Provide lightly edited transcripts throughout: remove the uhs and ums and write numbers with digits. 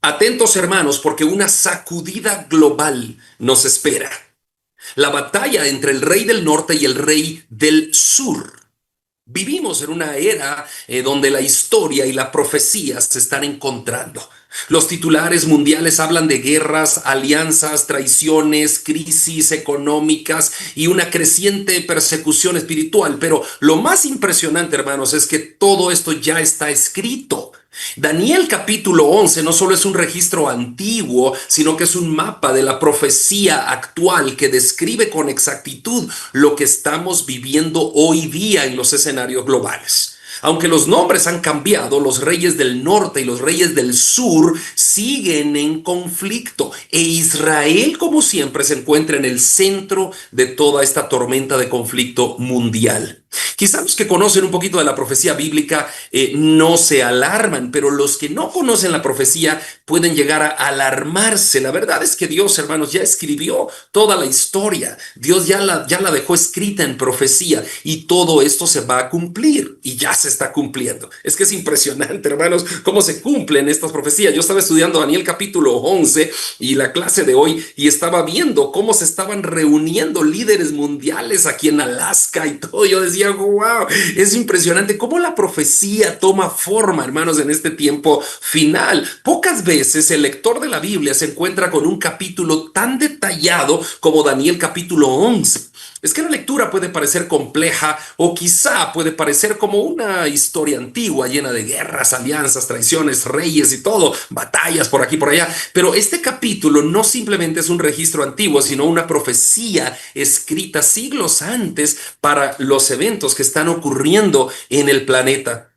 Atentos hermanos, porque una sacudida global nos espera. La batalla entre el rey del norte y el rey del sur. Vivimos en una era donde la historia y la profecía se están encontrando. Los titulares mundiales hablan de guerras, alianzas, traiciones, crisis económicas y una creciente persecución espiritual. Pero lo más impresionante, hermanos, es que todo esto ya está escrito. Daniel capítulo 11 no solo es un registro antiguo, sino que es un mapa de la profecía actual que describe con exactitud lo que estamos viviendo hoy día en los escenarios globales. Aunque los nombres han cambiado, los reyes del norte y los reyes del sur siguen en conflicto e Israel, como siempre, se encuentra en el centro de toda esta tormenta de conflicto mundial. Quizás los que conocen un poquito de la profecía bíblica no se alarman, pero los que no conocen la profecía pueden llegar a alarmarse. La verdad es que Dios, hermanos, ya escribió toda la historia. Dios ya la dejó escrita en profecía y todo esto se va a cumplir y ya se está cumpliendo. Es que es impresionante, hermanos, cómo se cumplen estas profecías. Yo estaba estudiando Daniel capítulo 11 y la clase de hoy y estaba viendo cómo se estaban reuniendo líderes mundiales aquí en Alaska y todo. Yo decía, wow, es impresionante cómo la profecía toma forma, hermanos, en este tiempo final. Pocas veces el lector de la Biblia se encuentra con un capítulo tan detallado como Daniel capítulo 11. Es que la lectura puede parecer compleja o quizá puede parecer como una historia antigua llena de guerras, alianzas, traiciones, reyes y todo, batallas por aquí y por allá. Pero este capítulo no simplemente es un registro antiguo, sino una profecía escrita siglos antes para los eventos que están ocurriendo en el planeta.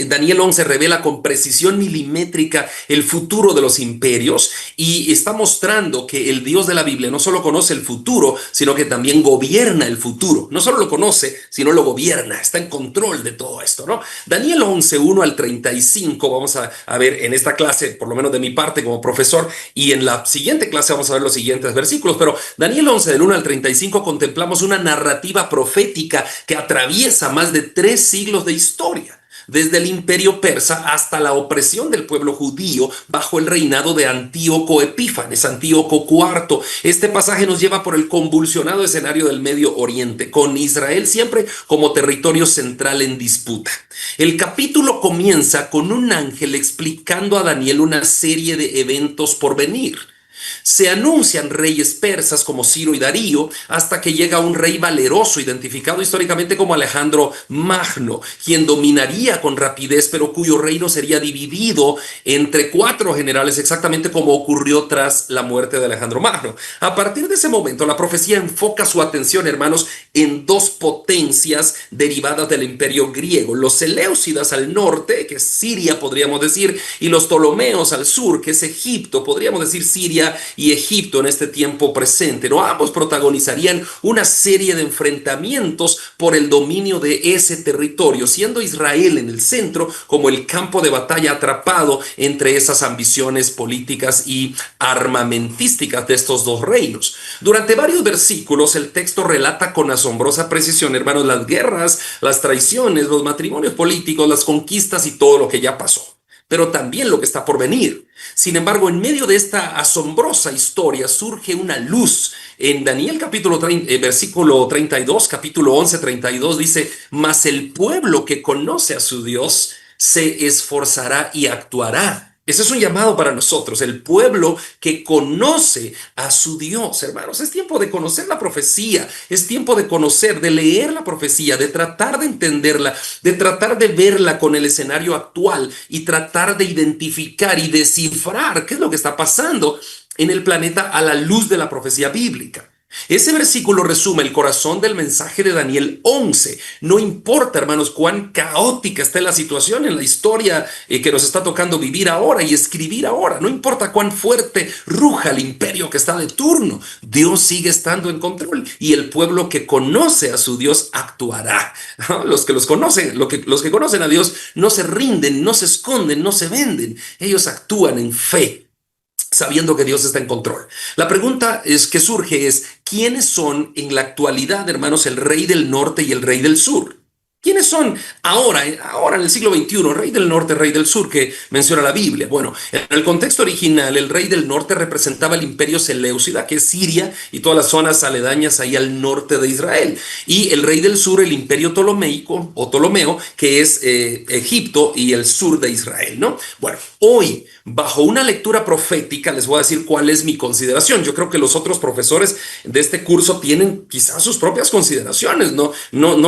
Daniel 11 revela con precisión milimétrica el futuro de los imperios y está mostrando que el Dios de la Biblia no solo conoce el futuro, sino que también gobierna el futuro. No solo lo conoce, sino lo gobierna, está en control de todo esto, ¿no? Daniel 11, 1 al 35, vamos a ver en esta clase, por lo menos de mi parte como profesor, y en la siguiente clase vamos a ver los siguientes versículos, pero Daniel 11, del 1 al 35, contemplamos una narrativa profética que atraviesa más de 3 siglos de historia. Desde el imperio persa hasta la opresión del pueblo judío bajo el reinado de Antíoco Epífanes, Antíoco IV. Este pasaje nos lleva por el convulsionado escenario del Medio Oriente, con Israel siempre como territorio central en disputa. El capítulo comienza con un ángel explicando a Daniel una serie de eventos por venir. Se anuncian reyes persas como Ciro y Darío hasta que llega un rey valeroso identificado históricamente como Alejandro Magno, quien dominaría con rapidez pero cuyo reino sería dividido entre 4 generales exactamente como ocurrió tras la muerte de Alejandro Magno. A partir de ese momento la profecía enfoca su atención, hermanos, en 2 potencias derivadas del imperio griego, los Seleucidas al norte, que es Siria podríamos decir, y los Ptolomeos al sur, que es Egipto, podríamos decir Siria y Egipto en este tiempo presente, ¿no? Ambos protagonizarían una serie de enfrentamientos por el dominio de ese territorio, siendo Israel en el centro como el campo de batalla atrapado entre esas ambiciones políticas y armamentísticas de estos 2 reinos. Durante varios versículos el texto relata con asombrosa precisión, hermanos, las guerras, las traiciones, los matrimonios políticos, las conquistas y todo lo que ya pasó, pero también lo que está por venir. Sin embargo, en medio de esta asombrosa historia surge una luz. En Daniel capítulo 30, versículo 32, capítulo 11, 32 dice, mas el pueblo que conoce a su Dios se esforzará y actuará. Ese es un llamado para nosotros, el pueblo que conoce a su Dios. Hermanos, es tiempo de conocer la profecía, es tiempo de conocer, de leer la profecía, de tratar de entenderla, de tratar de verla con el escenario actual y tratar de identificar y descifrar qué es lo que está pasando en el planeta a la luz de la profecía bíblica. Ese versículo resume el corazón del mensaje de Daniel 11. No importa, hermanos, cuán caótica esté la situación en la historia que nos está tocando vivir ahora y escribir ahora. No importa cuán fuerte ruja el imperio que está de turno. Dios sigue estando en control y el pueblo que conoce a su Dios actuará. Los que conocen a Dios no se rinden, no se esconden, no se venden. Ellos actúan en fe, sabiendo que Dios está en control. La pregunta que surge es, ¿quiénes son en la actualidad, hermanos, el rey del norte y el rey del sur? ¿Quiénes son ahora en el siglo XXI, rey del norte, rey del sur, que menciona la Biblia? Bueno, en el contexto original, el rey del norte representaba el imperio Seleucida, que es Siria y todas las zonas aledañas ahí al norte de Israel. Y el rey del sur, el imperio ptolomeico o Ptolomeo, que es Egipto y el sur de Israel, ¿no? Bueno, hoy, bajo una lectura profética, les voy a decir cuál es mi consideración. Yo creo que los otros profesores de este curso tienen quizás sus propias consideraciones, no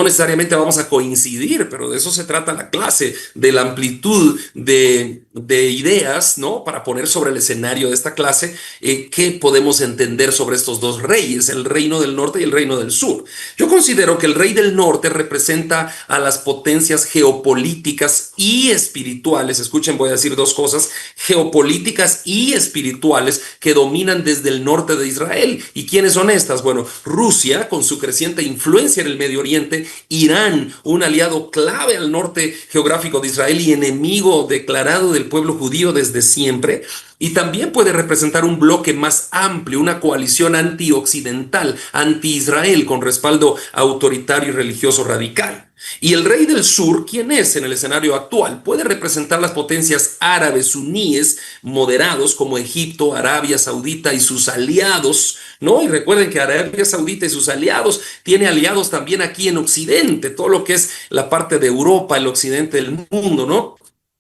necesariamente vamos a coincidir, pero de eso se trata la clase, de la amplitud de ideas, ¿no? Para poner sobre el escenario de esta clase qué podemos entender sobre estos dos reyes, el reino del norte y el reino del sur. Yo considero que el rey del norte representa a las potencias geopolíticas y espirituales. Escuchen, voy a decir dos cosas: geopolíticas y espirituales que dominan desde el norte de Israel. ¿Y quiénes son estas? Bueno, Rusia, con su creciente influencia en el Medio Oriente; Irán, un aliado clave al norte geográfico de Israel y enemigo declarado del pueblo judío desde siempre. Y también puede representar un bloque más amplio, una coalición anti-occidental, anti-Israel, con respaldo autoritario y religioso radical. Y el rey del sur, ¿quién es en el escenario actual? Puede representar las potencias árabes suníes moderados como Egipto, Arabia Saudita y sus aliados, ¿no? Y recuerden que Arabia Saudita y sus aliados tiene aliados también aquí en Occidente, todo lo que es la parte de Europa, el occidente del mundo, ¿no?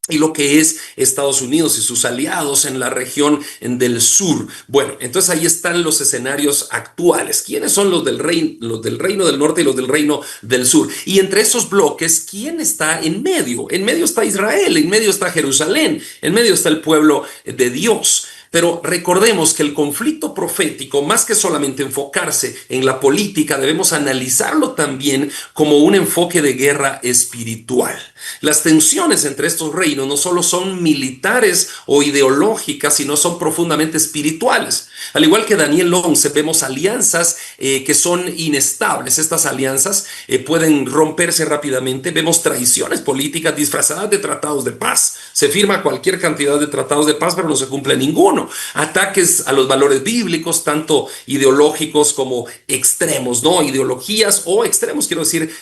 Y lo que es Estados Unidos y sus aliados en la región del sur. Bueno, entonces ahí están los escenarios actuales. ¿Quiénes son los del reino del norte y los del reino del sur? Y entre esos bloques, ¿quién está en medio? En medio está Israel, en medio está Jerusalén, en medio está el pueblo de Dios. Pero recordemos que el conflicto profético, más que solamente enfocarse en la política, debemos analizarlo también como un enfoque de guerra espiritual. Las tensiones entre estos reinos no solo son militares o ideológicas, sino son profundamente espirituales. Al igual que Daniel 11, vemos alianzas que son inestables. Estas alianzas pueden romperse rápidamente. Vemos traiciones políticas disfrazadas de tratados de paz. Se firma cualquier cantidad de tratados de paz, pero no se cumple ninguno. Ataques a los valores bíblicos, tanto ideológicos como extremos, ¿no? Ideologías o extremos, quiero decir,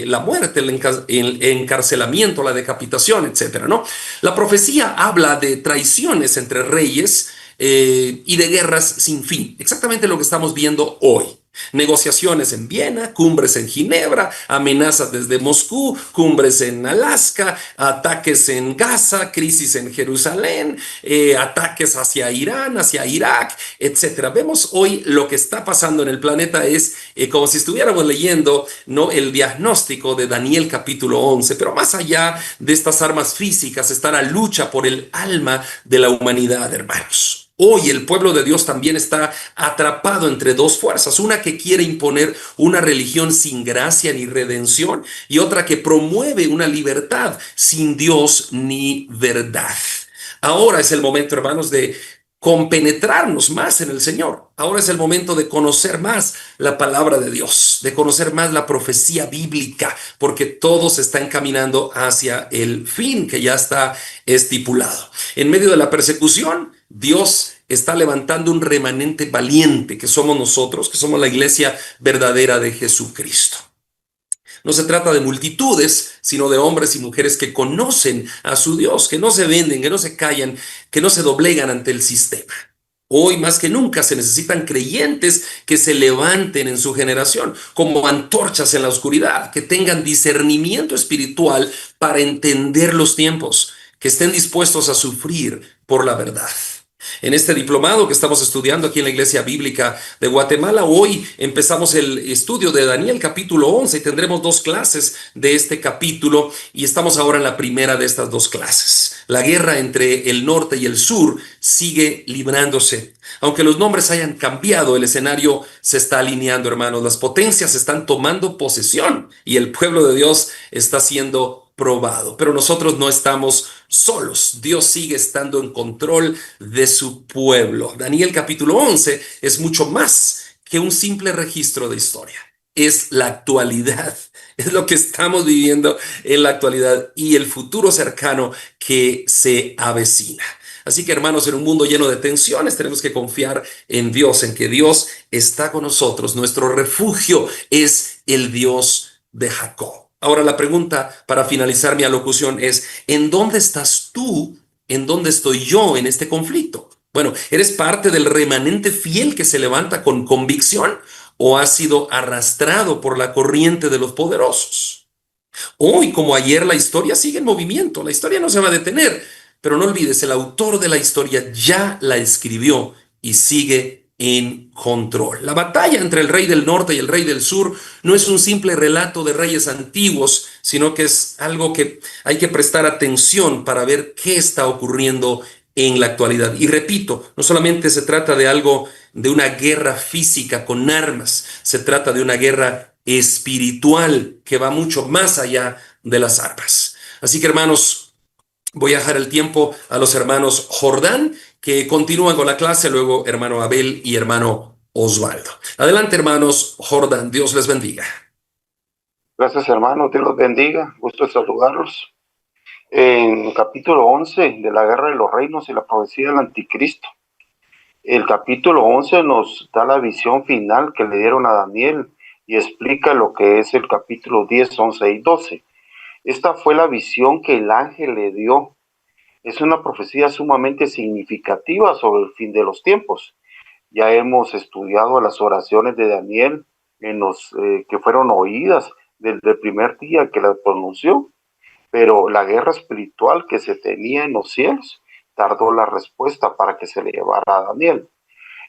la muerte, el encarcelamiento, la decapitación, etcétera, ¿no? La profecía habla de traiciones entre reyes y de guerras sin fin. Exactamente lo que estamos viendo hoy. Negociaciones en Viena, cumbres en Ginebra, amenazas desde Moscú, cumbres en Alaska, ataques en Gaza, crisis en Jerusalén, ataques hacia Irán, hacia Irak, etcétera. Vemos hoy lo que está pasando en el planeta es como si estuviéramos leyendo, ¿no?, el diagnóstico de Daniel capítulo 11, pero más allá de estas armas físicas está la lucha por el alma de la humanidad, hermanos. Hoy el pueblo de Dios también está atrapado entre dos fuerzas, una que quiere imponer una religión sin gracia ni redención y otra que promueve una libertad sin Dios ni verdad. Ahora es el momento, hermanos, de compenetrarnos más en el Señor. Ahora es el momento de conocer más la palabra de Dios, de conocer más la profecía bíblica, porque todo se está encaminando hacia el fin que ya está estipulado. En medio de la persecución, Dios está levantando un remanente valiente, que somos nosotros, que somos la iglesia verdadera de Jesucristo. No se trata de multitudes, sino de hombres y mujeres que conocen a su Dios, que no se venden, que no se callan, que no se doblegan ante el sistema. Hoy más que nunca se necesitan creyentes que se levanten en su generación como antorchas en la oscuridad, que tengan discernimiento espiritual para entender los tiempos, que estén dispuestos a sufrir por la verdad. En este diplomado que estamos estudiando aquí en la Iglesia Bíblica de Guatemala, hoy empezamos el estudio de Daniel capítulo 11 y tendremos dos clases de este capítulo y estamos ahora en la primera de estas dos clases. La guerra entre el norte y el sur sigue librándose. Aunque los nombres hayan cambiado, el escenario se está alineando, hermanos. Las potencias están tomando posesión y el pueblo de Dios está siendo probado, pero nosotros no estamos solos. Dios sigue estando en control de su pueblo. Daniel capítulo 11 es mucho más que un simple registro de historia. Es la actualidad, es lo que estamos viviendo en la actualidad y el futuro cercano que se avecina. Así que, hermanos, en un mundo lleno de tensiones tenemos que confiar en Dios, en que Dios está con nosotros. Nuestro refugio es el Dios de Jacob. Ahora la pregunta para finalizar mi alocución es, ¿en dónde estás tú? ¿En dónde estoy yo en este conflicto? Bueno, ¿eres parte del remanente fiel que se levanta con convicción o has sido arrastrado por la corriente de los poderosos? Hoy, como ayer, la historia sigue en movimiento, la historia no se va a detener, pero no olvides, el autor de la historia ya la escribió y sigue en control. La batalla entre el rey del norte y el rey del sur no es un simple relato de reyes antiguos, sino que es algo que hay que prestar atención para ver qué está ocurriendo en la actualidad. Y repito, no solamente se trata de algo, de una guerra física con armas, se trata de una guerra espiritual que va mucho más allá de las armas. Así que hermanos, voy a dejar el tiempo a los hermanos Jordán que continúan con la clase, luego hermano Abel y hermano Osvaldo. Adelante hermanos Jordán, Dios les bendiga. Gracias, hermano. Dios los bendiga. Gusto de saludarlos. En el capítulo 11 de la Guerra de los Reinos y la profecía del Anticristo, el capítulo 11 nos da la visión final que le dieron a Daniel y explica lo que es el capítulo 10, 11 y 12. Esta fue la visión que el ángel le dio. Es una profecía sumamente significativa sobre el fin de los tiempos. Ya hemos estudiado las oraciones de Daniel que fueron oídas desde el primer día que las pronunció, pero la guerra espiritual que se tenía en los cielos tardó la respuesta para que se le llevara a Daniel.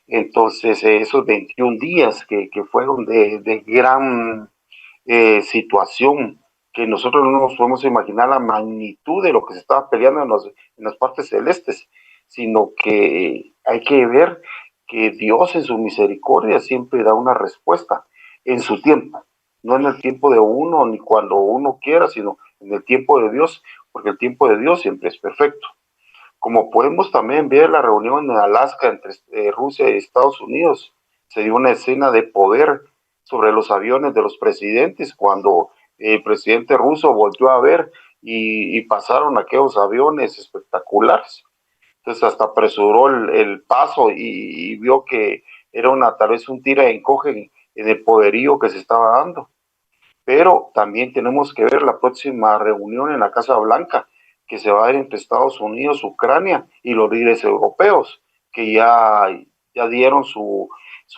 Entonces, esos 21 días que fueron de gran situación, que nosotros no nos podemos imaginar la magnitud de lo que se estaba peleando en las partes celestes, sino que hay que ver que Dios en su misericordia siempre da una respuesta en su tiempo, no en el tiempo de uno ni cuando uno quiera, sino en el tiempo de Dios, porque el tiempo de Dios siempre es perfecto. Como podemos también ver la reunión en Alaska entre Rusia y Estados Unidos, se dio una escena de poder sobre los aviones de los presidentes cuando el presidente ruso volvió a ver y pasaron aquellos aviones espectaculares. Entonces hasta apresuró el paso y vio que era tal vez un tira y encoge en el poderío que se estaba dando. Pero también tenemos que ver la próxima reunión en la Casa Blanca, que se va a dar entre Estados Unidos, Ucrania y los líderes europeos, que ya dieron su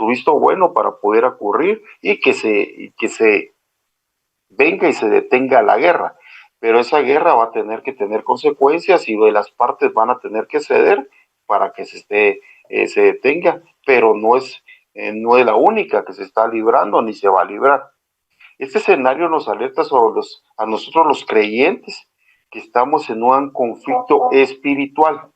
visto bueno para poder ocurrir y que se venga y se detenga la guerra. Pero esa guerra va a tener que tener consecuencias y las partes van a tener que ceder para que se detenga, pero no es la única que se está librando ni se va a librar. Este escenario nos alerta a nosotros los creyentes que estamos en un conflicto espiritual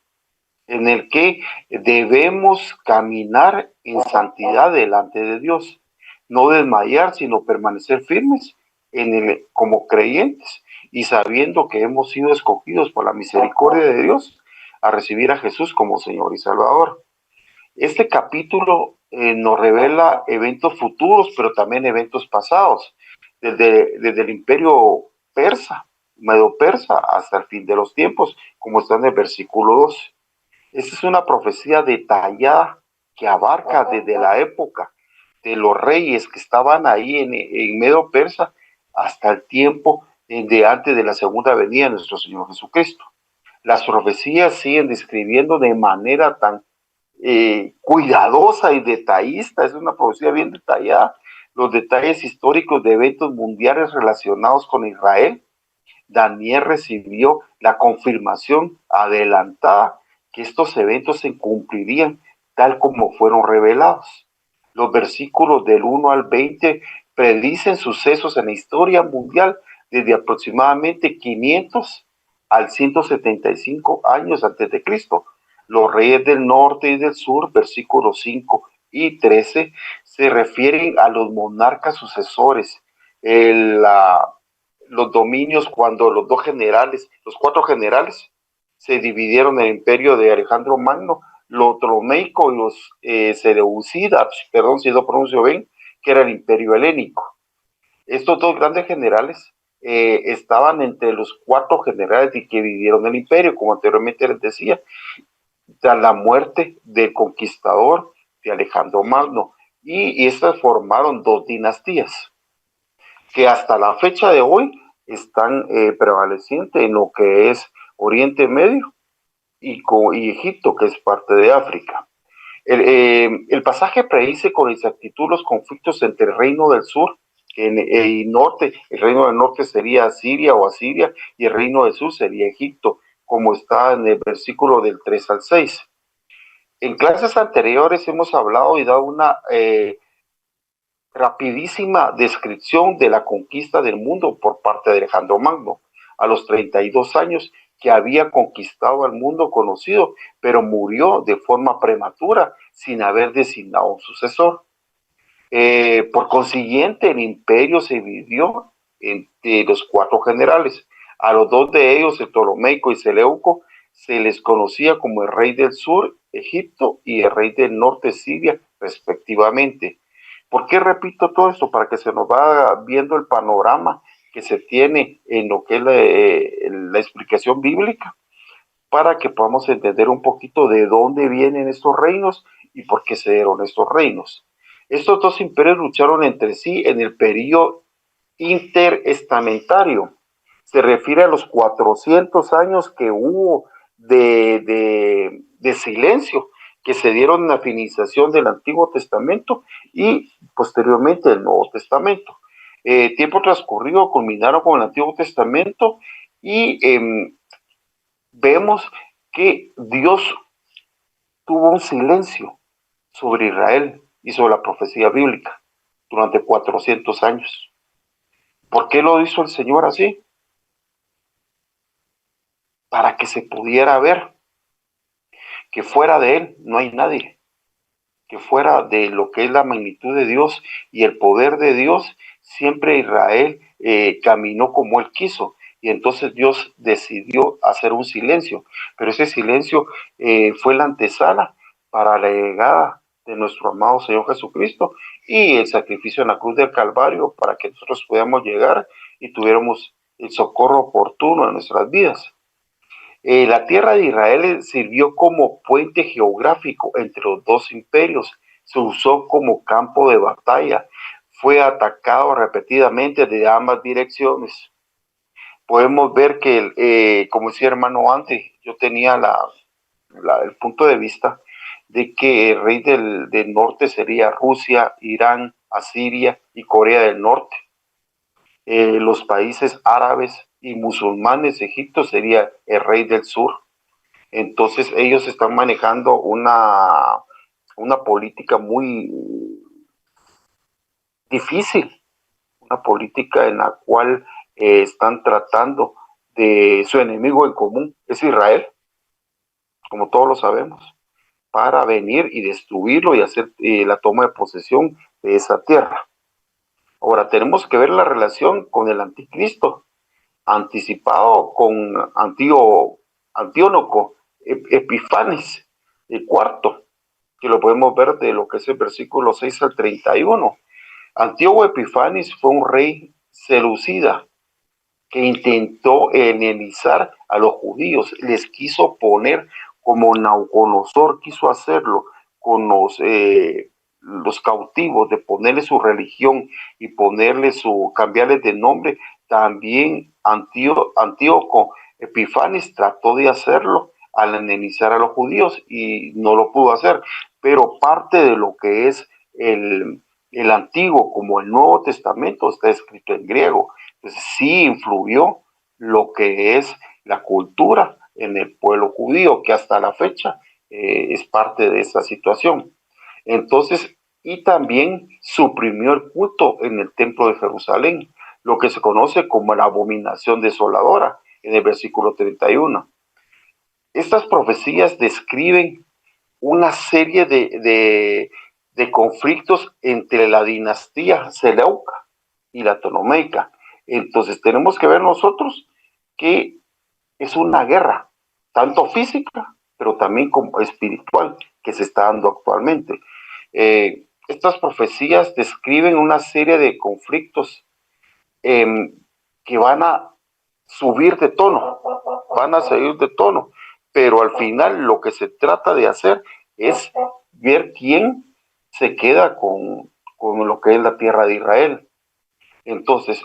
en el que debemos caminar en santidad delante de Dios, no desmayar, sino permanecer firmes como creyentes y sabiendo que hemos sido escogidos por la misericordia de Dios a recibir a Jesús como Señor y Salvador. Este capítulo nos revela eventos futuros, pero también eventos pasados, desde el imperio persa, medo-persa, hasta el fin de los tiempos, como está en el versículo 2. Esta es una profecía detallada que abarca desde la época de los reyes que estaban ahí en Medo-Persa hasta el tiempo de antes de la segunda venida de nuestro Señor Jesucristo. Las profecías siguen describiendo de manera tan cuidadosa y detallista, es una profecía bien detallada, los detalles históricos de eventos mundiales relacionados con Israel. Daniel recibió la confirmación adelantada que estos eventos se cumplirían tal como fueron revelados. Los versículos del 1 al 20 predicen sucesos en la historia mundial desde aproximadamente 500 al 175 años antes de Cristo. Los reyes del norte y del sur, versículos 5 y 13, se refieren a los monarcas sucesores, los dominios cuando los cuatro generales, se dividieron en el imperio de Alejandro Magno, los Ptolemaico y los Seleucidas, perdón si lo pronuncio bien, que era el imperio helénico. Estos dos grandes generales estaban entre los cuatro generales que dividieron el imperio, como anteriormente les decía, tras la muerte del conquistador de Alejandro Magno, y estas formaron dos dinastías que hasta la fecha de hoy están prevalecientes en lo que es Oriente Medio y Egipto, que es parte de África. El pasaje predice con exactitud los conflictos entre el reino del sur y norte. El reino del norte sería Siria o Asiria y el reino del sur sería Egipto, como está en el versículo del 3 al 6. En clases anteriores hemos hablado y dado una rapidísima descripción de la conquista del mundo por parte de Alejandro Magno, a los 32 años, que había conquistado al mundo conocido, pero murió de forma prematura sin haber designado un sucesor. Por consiguiente, el imperio se dividió entre los 4 generales. A los 2 de ellos, el Ptolomeico y Seleuco, se les conocía como el rey del sur, Egipto, y el rey del norte, Siria, respectivamente. ¿Por qué repito todo esto? Para que se nos vaya viendo el panorama que se tiene en lo que es la explicación bíblica, para que podamos entender un poquito de dónde vienen estos reinos y por qué se dieron estos reinos. Estos 2 imperios lucharon entre sí en el periodo interestamentario. Se refiere a los 400 años que hubo de silencio, que se dieron en la finalización del Antiguo Testamento y posteriormente el Nuevo Testamento. Tiempo transcurrido culminaron con el Antiguo Testamento y vemos que Dios tuvo un silencio sobre Israel y sobre la profecía bíblica durante 400 años. ¿Por qué lo hizo el Señor así? Para que se pudiera ver que fuera de Él no hay nadie, que fuera de lo que es la magnitud de Dios y el poder de Dios, siempre Israel caminó como Él quiso. Y entonces Dios decidió hacer un silencio, pero ese silencio fue la antesala para la llegada de nuestro amado Señor Jesucristo y el sacrificio en la cruz del Calvario para que nosotros podamos llegar y tuviéramos el socorro oportuno en nuestras vidas. La tierra de Israel sirvió como puente geográfico entre los 2 imperios, se usó como campo de batalla, fue atacado repetidamente de ambas direcciones. Podemos ver que, como decía hermano antes, yo tenía el punto de vista de que el rey del norte sería Rusia, Irán, Asiria y Corea del Norte. Los países árabes y musulmanes, Egipto sería el rey del sur. Entonces ellos están manejando una política muy difícil, una política en la cual están tratando de su enemigo en común, es Israel, como todos lo sabemos, para venir y destruirlo y hacer la toma de posesión de esa tierra. Ahora tenemos que ver la relación con el anticristo, anticipado con Antíoco Epifanes, el cuarto, que lo podemos ver de lo que es el versículo 6 al 31. Antíoco Epifanes fue un rey selucida que intentó helenizar a los judíos, les quiso poner como Nabucodonosor quiso hacerlo con los cautivos, de ponerle su religión y cambiarles de nombre. También Antíoco Epifanes trató de hacerlo al helenizar a los judíos y no lo pudo hacer, pero parte de lo que es el Antiguo como el Nuevo Testamento está escrito en griego. Entonces sí influyó lo que es la cultura en el pueblo judío, que hasta la fecha es parte de esa situación. Entonces, y también suprimió el culto en el templo de Jerusalén, lo que se conoce como la abominación desoladora, en el versículo 31. Estas profecías describen una serie de conflictos entre la dinastía Seleuca y la Ptolemaica. Entonces tenemos que ver nosotros que es una guerra, tanto física, pero también como espiritual, que se está dando actualmente. Estas profecías describen una serie de conflictos que van a subir de tono, pero al final lo que se trata de hacer es ver quién se queda con lo que es la tierra de Israel. Entonces,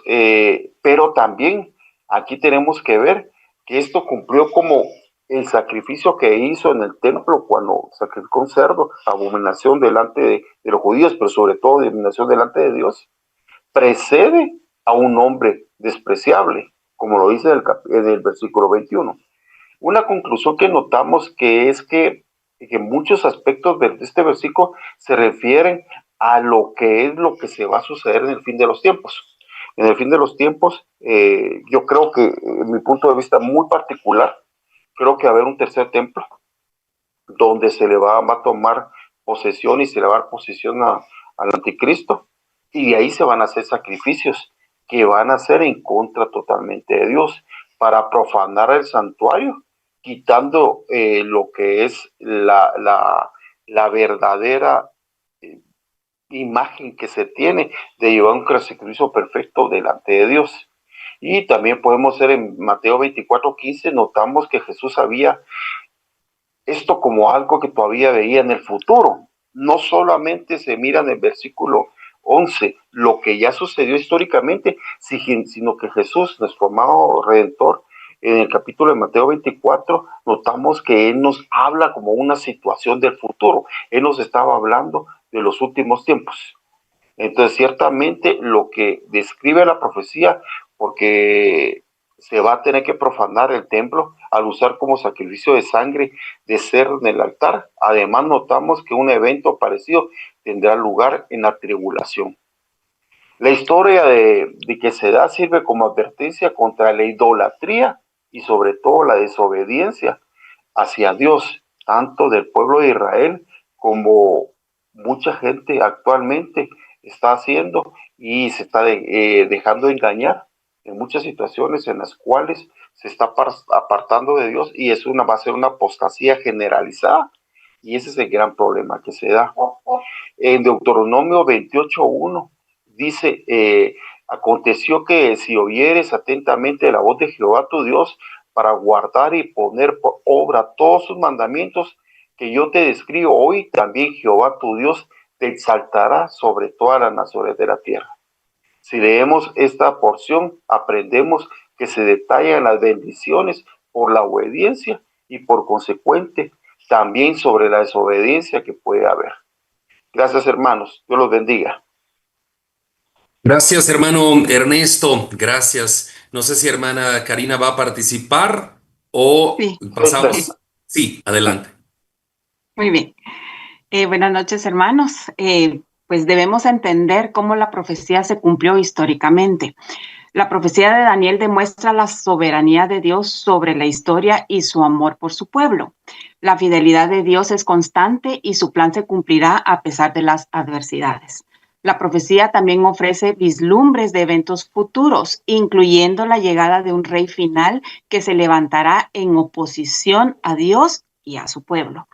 pero también Aquí tenemos que ver que esto cumplió como el sacrificio que hizo en el templo cuando sacrificó un cerdo, abominación delante de los judíos, pero sobre todo abominación delante de Dios, precede a un hombre despreciable, como lo dice en el versículo 21. Una conclusión que notamos que es que muchos aspectos de este versículo se refieren a lo que se va a suceder en el fin de los tiempos. En el fin de los tiempos, yo creo que, en mi punto de vista muy particular, creo que va a haber un tercer templo donde se le va a tomar posesión y se le va a dar posesión al anticristo, y de ahí se van a hacer sacrificios que van a ser en contra totalmente de Dios para profanar el santuario, quitando lo que es la verdadera imagen que se tiene de llevar un sacrificio perfecto delante de Dios. Y también podemos ver en Mateo 24:15, notamos que Jesús había esto como algo que todavía veía en el futuro. No solamente se mira en el versículo 11 lo que ya sucedió históricamente, sino que Jesús, nuestro amado Redentor, en el capítulo de Mateo 24, notamos que Él nos habla como una situación del futuro. Él nos estaba hablando de los últimos tiempos. Entonces, ciertamente lo que describe la profecía, porque se va a tener que profanar el templo al usar como sacrificio de sangre de cerdo en el altar. Además, notamos que un evento parecido tendrá lugar en la tribulación. La historia de que se da sirve como advertencia contra la idolatría y sobre todo la desobediencia hacia Dios, tanto del pueblo de Israel como mucha gente actualmente está haciendo y se está dejando engañar en muchas situaciones en las cuales se está apartando de Dios, y va a ser una apostasía generalizada, y ese es el gran problema que se da. En Deuteronomio 28:1 dice, aconteció que si oyeres atentamente la voz de Jehová tu Dios para guardar y poner por obra todos sus mandamientos que yo te describo hoy, también Jehová tu Dios te exaltará sobre todas las naciones de la tierra. Si leemos esta porción, aprendemos que se detallan las bendiciones por la obediencia y por consecuente también sobre la desobediencia que puede haber. Gracias, hermanos. Dios los bendiga. Gracias, hermano Ernesto. Gracias. No sé si hermana Karina va a participar o Sí, pasamos. Sí, adelante. muy bien. Buenas noches, hermanos. Pues debemos entender cómo la profecía se cumplió históricamente. La profecía de Daniel demuestra la soberanía de Dios sobre la historia y su amor por su pueblo. La fidelidad de Dios es constante y su plan se cumplirá a pesar de las adversidades. La profecía también ofrece vislumbres de eventos futuros, incluyendo la llegada de un rey final que se levantará en oposición a Dios y a su pueblo.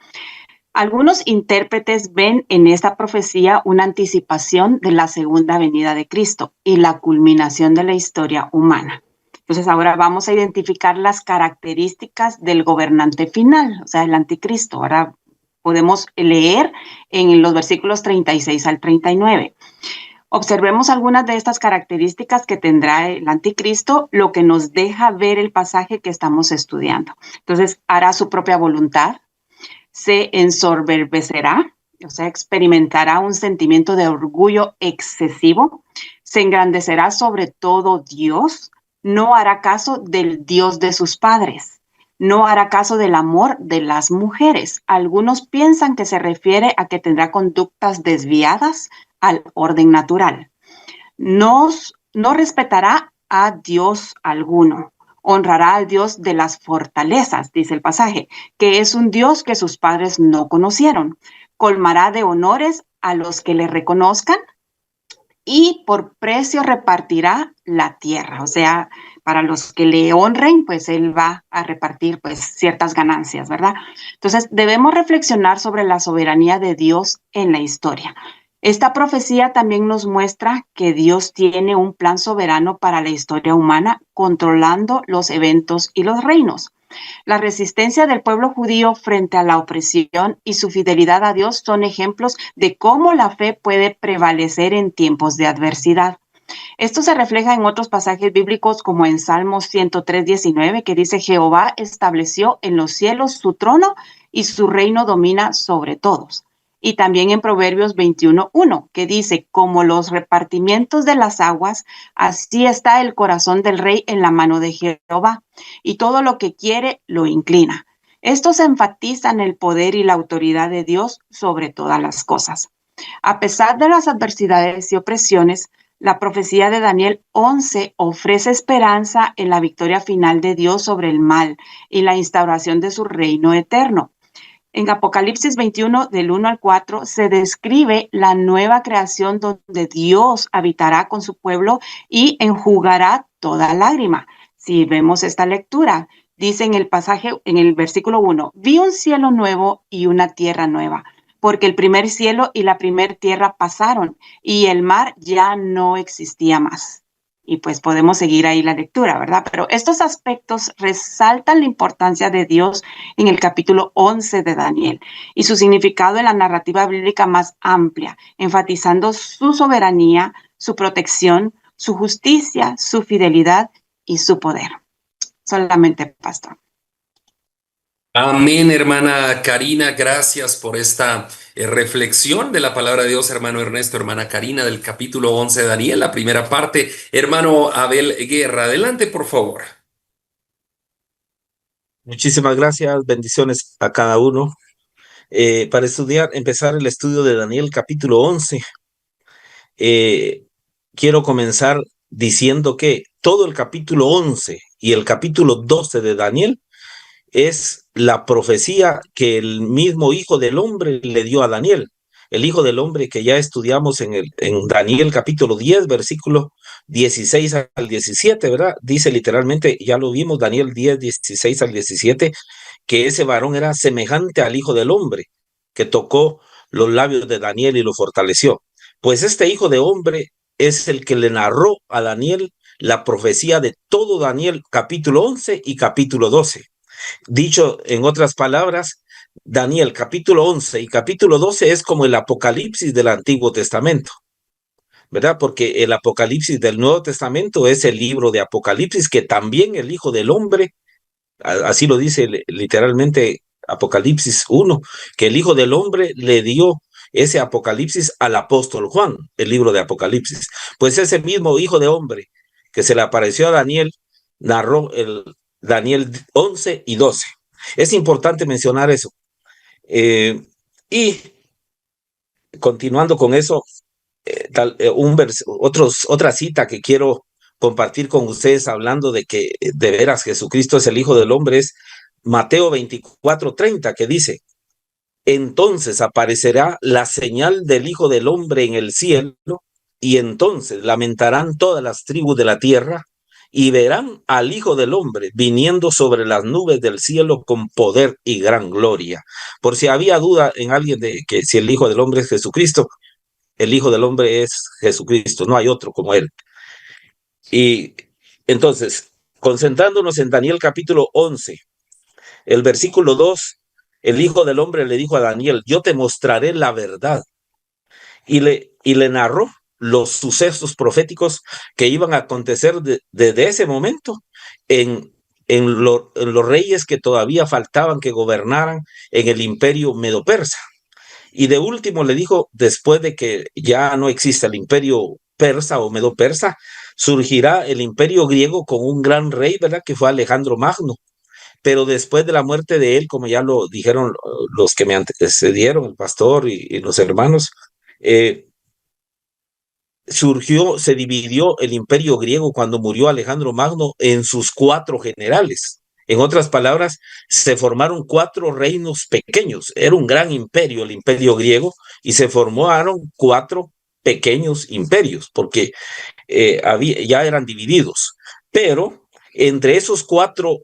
Algunos intérpretes ven en esta profecía una anticipación de la segunda venida de Cristo y la culminación de la historia humana. Entonces ahora vamos a identificar las características del gobernante final, o sea, el anticristo. Ahora podemos leer en los versículos 36 al 39. Observemos algunas de estas características que tendrá el anticristo, lo que nos deja ver el pasaje que estamos estudiando. Entonces, hará su propia voluntad, se ensoberbecerá, o sea, experimentará un sentimiento de orgullo excesivo, se engrandecerá sobre todo Dios, no hará caso del Dios de sus padres, no hará caso del amor de las mujeres. Algunos piensan que se refiere a que tendrá conductas desviadas al orden natural. No respetará a Dios alguno. Honrará al Dios de las fortalezas, dice el pasaje, que es un Dios que sus padres no conocieron. Colmará de honores a los que le reconozcan y por precio repartirá la tierra. O sea, para los que le honren, pues él va a repartir pues ciertas ganancias, ¿verdad? Entonces, debemos reflexionar sobre la soberanía de Dios en la historia. Esta profecía también nos muestra que Dios tiene un plan soberano para la historia humana, controlando los eventos y los reinos. La resistencia del pueblo judío frente a la opresión y su fidelidad a Dios son ejemplos de cómo la fe puede prevalecer en tiempos de adversidad. Esto se refleja en otros pasajes bíblicos como en Salmos 103:19, que dice: Jehová estableció en los cielos su trono y su reino domina sobre todos. Y también en Proverbios 21:1, que dice: como los repartimientos de las aguas, así está el corazón del rey en la mano de Jehová, y todo lo que quiere lo inclina. Estos enfatizan el poder y la autoridad de Dios sobre todas las cosas. A pesar de las adversidades y opresiones, la profecía de Daniel 11 ofrece esperanza en la victoria final de Dios sobre el mal y la instauración de su reino eterno. En Apocalipsis 21, del 1 al 4, se describe la nueva creación donde Dios habitará con su pueblo y enjugará toda lágrima. Si vemos esta lectura, dice en el pasaje, en el versículo 1, vi un cielo nuevo y una tierra nueva, porque el primer cielo y la primer tierra pasaron y el mar ya no existía más. Y pues podemos seguir ahí la lectura, ¿verdad? Pero estos aspectos resaltan la importancia de Dios en el capítulo 11 de Daniel y su significado en la narrativa bíblica más amplia, enfatizando su soberanía, su protección, su justicia, su fidelidad y su poder. Solamente, pastor. Amén, hermana Karina, gracias por esta reflexión de la palabra de Dios, hermano Ernesto, hermana Karina, del capítulo 11 de Daniel, la primera parte. Hermano Abel Guerra, adelante, por favor. Muchísimas gracias, bendiciones a cada uno. Para empezar el estudio de Daniel capítulo 11, quiero comenzar diciendo que todo el capítulo 11 y el capítulo 12 de Daniel es la profecía que el mismo Hijo del Hombre le dio a Daniel. El Hijo del Hombre que ya estudiamos en Daniel capítulo 10, versículo 16 al 17, ¿verdad? Dice literalmente, ya lo vimos, Daniel 10, 16 al 17, que ese varón era semejante al Hijo del Hombre, que tocó los labios de Daniel y lo fortaleció. Pues este Hijo de Hombre es el que le narró a Daniel la profecía de todo Daniel capítulo 11 y capítulo 12. Dicho en otras palabras, Daniel capítulo 11 y capítulo 12 es como el Apocalipsis del Antiguo Testamento, ¿verdad? Porque el Apocalipsis del Nuevo Testamento es el libro de Apocalipsis que también el Hijo del Hombre, así lo dice literalmente Apocalipsis 1, que el Hijo del Hombre le dio ese Apocalipsis al apóstol Juan, el libro de Apocalipsis. Pues ese mismo Hijo de Hombre que se le apareció a Daniel, narró el Daniel 11 y 12. Es importante mencionar eso. Y continuando con eso, otra cita que quiero compartir con ustedes hablando de que de veras Jesucristo es el Hijo del Hombre es Mateo 24:30, que dice: entonces aparecerá la señal del Hijo del Hombre en el cielo, y entonces lamentarán todas las tribus de la tierra, y verán al Hijo del Hombre viniendo sobre las nubes del cielo con poder y gran gloria. Por si había duda en alguien de que si el Hijo del Hombre es Jesucristo, el Hijo del Hombre es Jesucristo, no hay otro como él. Y entonces, concentrándonos en Daniel capítulo 11, el versículo 2, el Hijo del Hombre le dijo a Daniel: yo te mostraré la verdad. Y le narró los sucesos proféticos que iban a acontecer desde ese momento en los reyes que todavía faltaban que gobernaran en el imperio medo-persa. Y de último le dijo, después de que ya no exista el imperio persa o medo-persa, surgirá el imperio griego con un gran rey, ¿verdad? Que fue Alejandro Magno. Pero después de la muerte de él, como ya lo dijeron los que me antecedieron, el pastor y los hermanos, se dividió el imperio griego cuando murió Alejandro Magno en sus 4 generales. En otras palabras, se formaron 4 reinos pequeños. Era un gran imperio, el imperio griego, y se formaron 4 pequeños imperios, porque ya eran divididos. Pero entre esos 4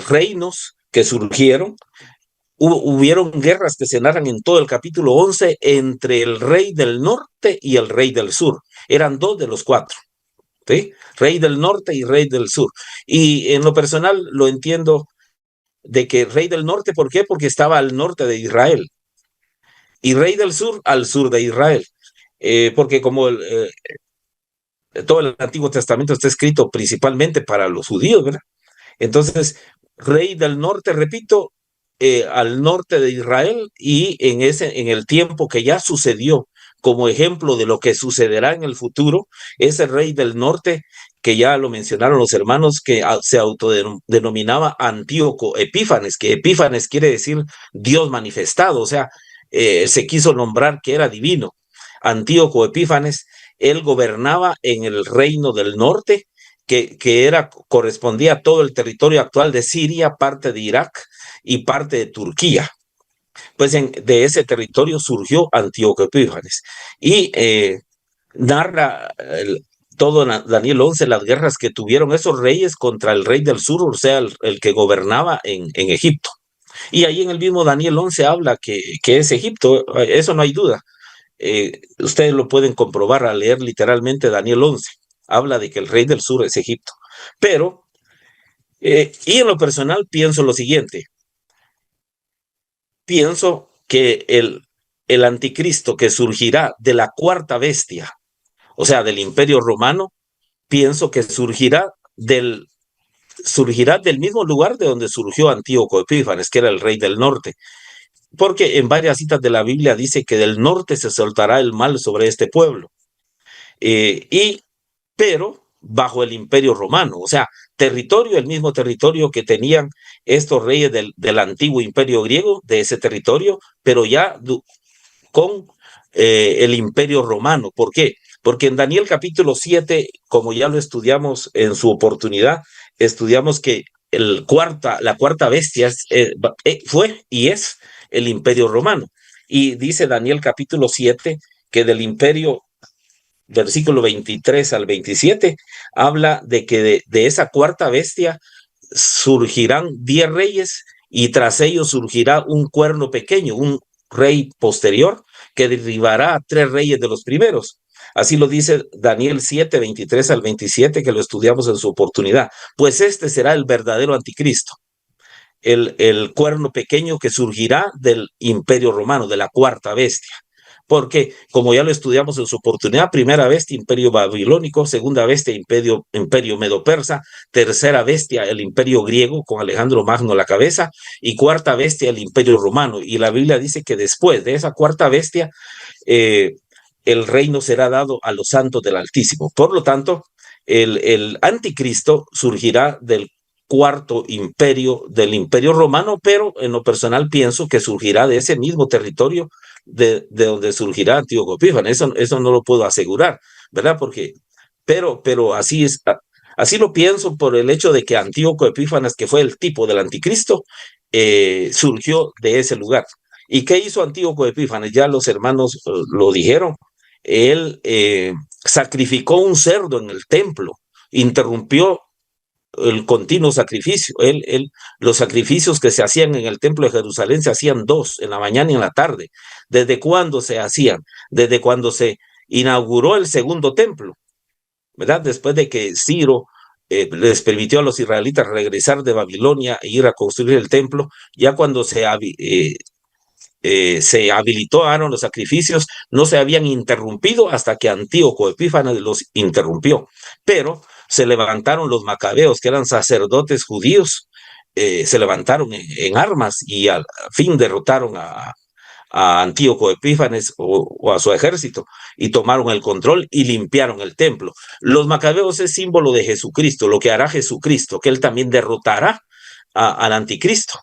reinos que surgieron, hubieron guerras que se narran en todo el capítulo 11 entre el rey del norte y el rey del sur. Eran 2 de los 4, ¿sí? Rey del norte y rey del sur. Y en lo personal lo entiendo de que rey del norte, ¿por qué? Porque estaba al norte de Israel. Y rey del sur, al sur de Israel. Porque como todo el Antiguo Testamento está escrito principalmente para los judíos, ¿verdad? Entonces, rey del norte, repito, al norte de Israel, y en el tiempo que ya sucedió, como ejemplo de lo que sucederá en el futuro, ese rey del norte, que ya lo mencionaron los hermanos, que se autodenominaba Antíoco Epífanes, que Epífanes quiere decir Dios manifestado, o sea, se quiso nombrar que era divino. Antíoco Epífanes, él gobernaba en el reino del norte, que correspondía a todo el territorio actual de Siria, parte de Irak y parte de Turquía. Pues de ese territorio surgió Antíoco Epífanes. Y narra todo Daniel 11, las guerras que tuvieron esos reyes contra el rey del sur, o sea, el que gobernaba en Egipto. Y ahí en el mismo Daniel 11 habla que es Egipto, eso no hay duda. Ustedes lo pueden comprobar al leer literalmente Daniel 11. Habla de que el rey del sur es Egipto. Pero, y en lo personal pienso lo siguiente. Pienso que el anticristo que surgirá de la cuarta bestia, o sea, del imperio romano, pienso que surgirá del mismo lugar de donde surgió Antíoco Epífanes, que era el rey del norte. Porque en varias citas de la Biblia dice que del norte se soltará el mal sobre este pueblo. Pero bajo el imperio romano, o sea, el mismo territorio que tenían estos reyes del antiguo imperio griego, de ese territorio, pero ya con el imperio romano. ¿Por qué? Porque en Daniel capítulo 7, como ya lo estudiamos en su oportunidad, estudiamos que la cuarta bestia fue y es el imperio romano. Y dice Daniel capítulo 7 que del imperio, versículo 23 al 27, habla de que de esa cuarta bestia surgirán 10 reyes y tras ellos surgirá un cuerno pequeño, un rey posterior que derribará a 3 reyes de los primeros. Así lo dice Daniel 7, 23 al 27, que lo estudiamos en su oportunidad. Pues este será el verdadero anticristo, el cuerno pequeño que surgirá del imperio romano, de la cuarta bestia. Porque, como ya lo estudiamos en su oportunidad, primera bestia, imperio babilónico; segunda bestia, imperio medo-persa; tercera bestia, el imperio griego, con Alejandro Magno a la cabeza; y cuarta bestia, el imperio romano. Y la Biblia dice que después de esa cuarta bestia, el reino será dado a los santos del Altísimo. Por lo tanto, el anticristo surgirá del cuarto imperio, del imperio romano, pero en lo personal pienso que surgirá de ese mismo territorio de donde surgirá Antíoco Epífanes. Eso no lo puedo asegurar, ¿verdad? Pero así es, así lo pienso por el hecho de que Antíoco Epífanes, que fue el tipo del anticristo, surgió de ese lugar. ¿Y qué hizo Antíoco Epífanes? Ya los hermanos lo dijeron. Él sacrificó un cerdo en el templo, interrumpió el continuo sacrificio. Los sacrificios que se hacían en el templo de Jerusalén se hacían 2, en la mañana y en la tarde. ¿Desde cuándo se hacían? Desde cuando se inauguró el segundo templo, ¿verdad? Después de que Ciro les permitió a los israelitas regresar de Babilonia e ir a construir el templo. Ya cuando se habilitaron los sacrificios, no se habían interrumpido hasta que Antíoco Epífanes los interrumpió. Pero se levantaron los macabeos, que eran sacerdotes judíos, se levantaron en armas y al fin derrotaron a Antíoco Epífanes o a su ejército, y tomaron el control y limpiaron el templo. Los macabeos es símbolo de Jesucristo, lo que hará Jesucristo, que él también derrotará al anticristo,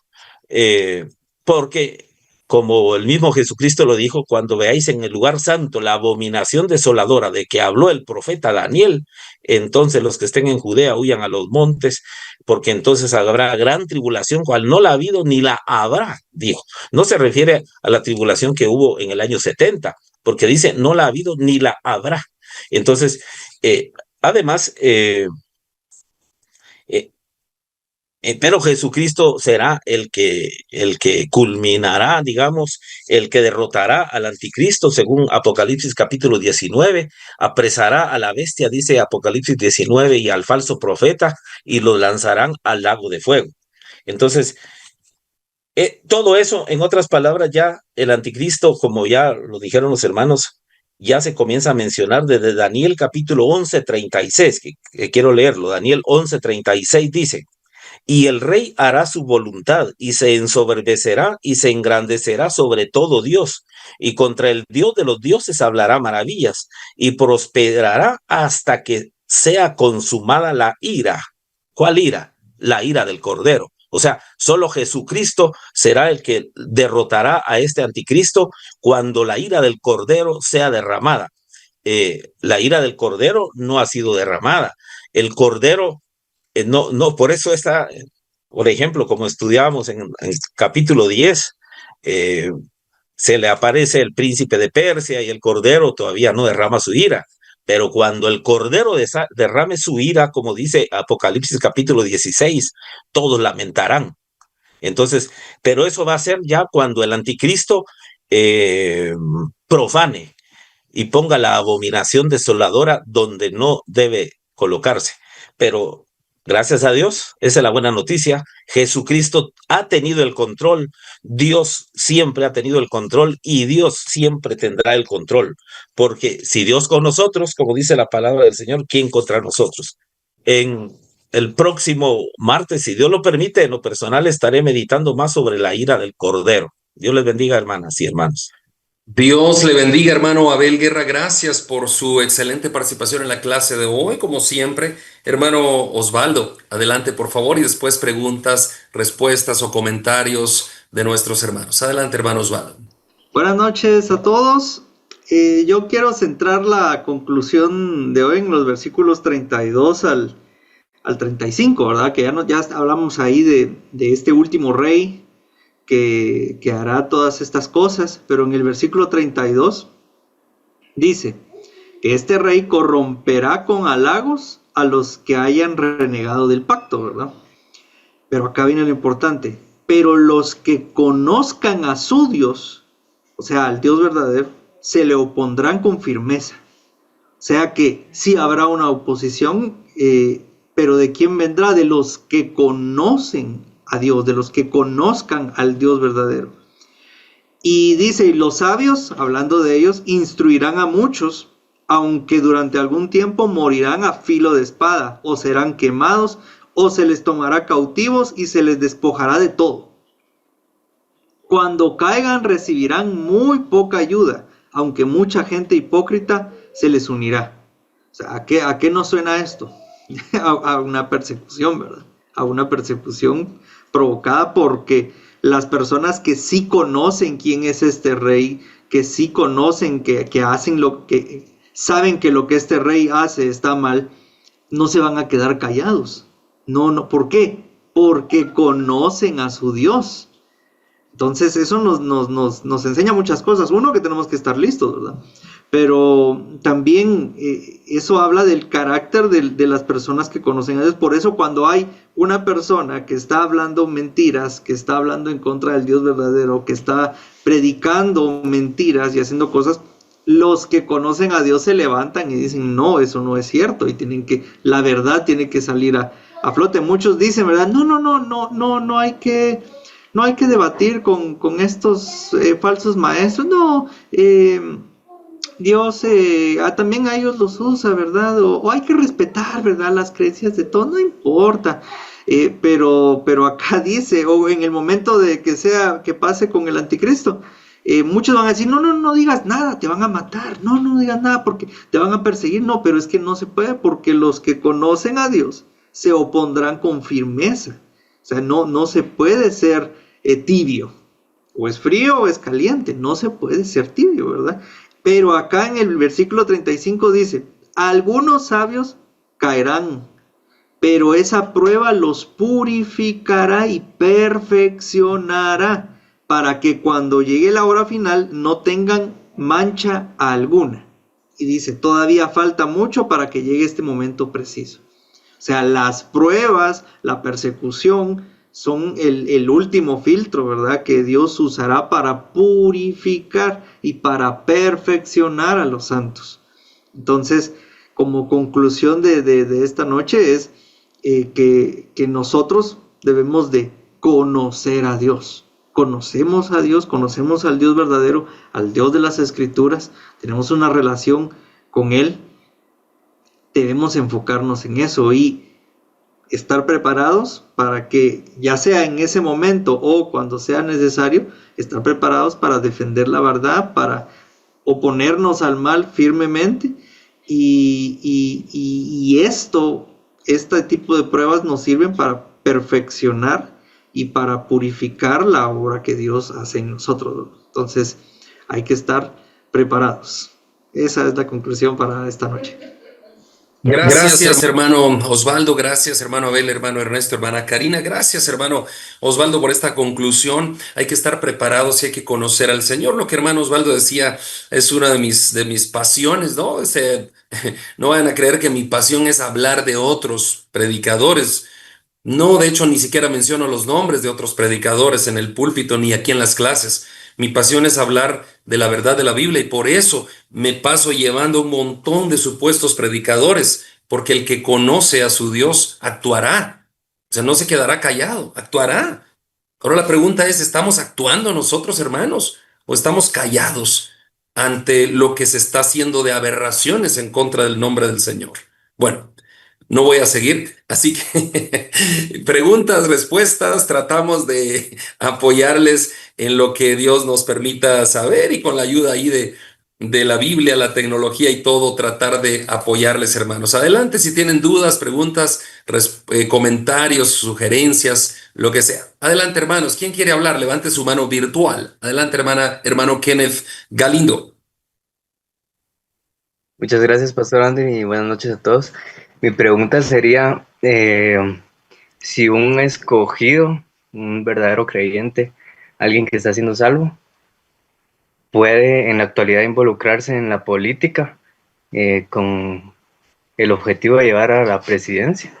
porque como el mismo Jesucristo lo dijo: cuando veáis en el lugar santo la abominación desoladora de que habló el profeta Daniel, entonces los que estén en Judea huyan a los montes, porque entonces habrá gran tribulación, cual no la ha habido ni la habrá, dijo. No se refiere a la tribulación que hubo en el año 70, porque dice no la ha habido ni la habrá. Entonces, además, pero Jesucristo será el que culminará, digamos, el que derrotará al anticristo, según Apocalipsis capítulo 19, apresará a la bestia, dice Apocalipsis 19, y al falso profeta, y los lanzarán al lago de fuego. Entonces, todo eso, en otras palabras, ya el anticristo, como ya lo dijeron los hermanos, ya se comienza a mencionar desde Daniel capítulo 11:36, que quiero leerlo. Daniel 11:36 dice: y el rey hará su voluntad, y se ensoberbecerá y se engrandecerá sobre todo Dios, y contra el Dios de los dioses hablará maravillas, y prosperará hasta que sea consumada la ira. ¿Cuál ira? La ira del Cordero. O sea, solo Jesucristo será el que derrotará a este anticristo cuando la ira del Cordero sea derramada. La ira del Cordero no ha sido derramada. El Cordero no, por eso está, por ejemplo, como estudiábamos en capítulo 10, se le aparece el príncipe de Persia y el Cordero todavía no derrama su ira. Pero cuando el Cordero derrame su ira, como dice Apocalipsis capítulo 16, todos lamentarán. Entonces, pero eso va a ser ya cuando el anticristo profane y ponga la abominación desoladora donde no debe colocarse. Pero gracias a Dios, esa es la buena noticia. Jesucristo ha tenido el control, Dios siempre ha tenido el control y Dios siempre tendrá el control. Porque si Dios con nosotros, como dice la palabra del Señor, ¿quién contra nosotros? En el próximo martes, si Dios lo permite, en lo personal estaré meditando más sobre la ira del Cordero. Dios les bendiga, hermanas y hermanos. Dios le bendiga, hermano Abel Guerra. Gracias por su excelente participación en la clase de hoy. Como siempre, hermano Osvaldo, adelante por favor y después preguntas, respuestas o comentarios de nuestros hermanos. Adelante, hermano Osvaldo. Buenas noches a todos. Yo quiero centrar la conclusión de hoy en los versículos 32 al 35, ¿verdad? Que ya hablamos ahí de este último rey que hará todas estas cosas, pero en el versículo 32 dice que este rey corromperá con halagos a los que hayan renegado del pacto, ¿verdad? Pero acá viene lo importante: pero los que conozcan a su Dios, o sea, al Dios verdadero, se le opondrán con firmeza. O sea que sí habrá una oposición, pero ¿de quién vendrá? De los que conocen a Dios, de los que conozcan al Dios verdadero. Y dice, y los sabios, hablando de ellos, instruirán a muchos, aunque durante algún tiempo morirán a filo de espada, o serán quemados, o se les tomará cautivos y se les despojará de todo. Cuando caigan recibirán muy poca ayuda, aunque mucha gente hipócrita se les unirá. O sea, ¿a qué nos suena esto? A una persecución, ¿verdad? A una persecución provocada porque las personas que sí conocen quién es este rey, que sí conocen que hacen lo que saben que lo que este rey hace está mal, no se van a quedar callados. No, ¿por qué? Porque conocen a su Dios. Entonces eso nos enseña muchas cosas. Uno, que tenemos que estar listos, ¿verdad? Pero también eso habla del carácter de las personas que conocen a Dios. Por eso cuando hay una persona que está hablando mentiras, que está hablando en contra del Dios verdadero, que está predicando mentiras y haciendo cosas, los que conocen a Dios se levantan y dicen, no, eso no es cierto, y la verdad tiene que salir a flote. Muchos dicen, ¿verdad? No hay que debatir con estos falsos maestros. No, Dios también a ellos los usa, ¿verdad? O hay que respetar, ¿verdad? Las creencias de todos, no importa. Pero acá dice, o en el momento de que pase con el anticristo, muchos van a decir, no digas nada, te van a matar, no digas nada porque te van a perseguir. No, pero es que no se puede, porque los que conocen a Dios se opondrán con firmeza. O sea, no se puede ser tibio, o es frío o es caliente, no se puede ser tibio, ¿verdad? Pero acá en el versículo 35 dice, algunos sabios caerán, pero esa prueba los purificará y perfeccionará, para que cuando llegue la hora final no tengan mancha alguna. Y dice, todavía falta mucho para que llegue este momento preciso. O sea, las pruebas, la persecución, son el último filtro, ¿verdad? Que Dios usará para purificar y para perfeccionar a los santos. Entonces, como conclusión de esta noche es que nosotros debemos de conocer a Dios. conocemos a Dios, conocemos al Dios verdadero, al Dios de las Escrituras, tenemos una relación con Él, debemos enfocarnos en eso y estar preparados para que, ya sea en ese momento o cuando sea necesario, estar preparados para defender la verdad, para oponernos al mal firmemente. Y este tipo de pruebas nos sirven para perfeccionar y para purificar la obra que Dios hace en nosotros. Entonces hay que estar preparados. Esa es la conclusión para esta noche. Gracias, hermano Osvaldo, gracias, hermano Abel, hermano Ernesto, hermana Karina, gracias, hermano Osvaldo, por esta conclusión. Hay que estar preparados y hay que conocer al Señor. Lo que hermano Osvaldo decía es una de mis pasiones, ¿no? No vayan a creer que mi pasión es hablar de otros predicadores. No, de hecho, ni siquiera menciono los nombres de otros predicadores en el púlpito ni aquí en las clases. Mi pasión es hablar de la verdad de la Biblia y por eso me paso llevando un montón de supuestos predicadores, porque el que conoce a su Dios actuará. O sea, no se quedará callado, actuará. Ahora la pregunta es, ¿estamos actuando nosotros, hermanos? ¿O estamos callados ante lo que se está haciendo de aberraciones en contra del nombre del Señor? Bueno. No voy a seguir, así que preguntas, respuestas, tratamos de apoyarles en lo que Dios nos permita saber y con la ayuda ahí de la Biblia, la tecnología y todo, tratar de apoyarles, hermanos. Adelante si tienen dudas, preguntas, comentarios, sugerencias, lo que sea. Adelante, hermanos. ¿Quién quiere hablar? Levante su mano virtual. Adelante, hermano Kenneth Galindo. Muchas gracias, Pastor Anthony, y buenas noches a todos. Mi pregunta sería, si un escogido, un verdadero creyente, alguien que está siendo salvo, puede en la actualidad involucrarse en la política con el objetivo de llevar a la presidencia.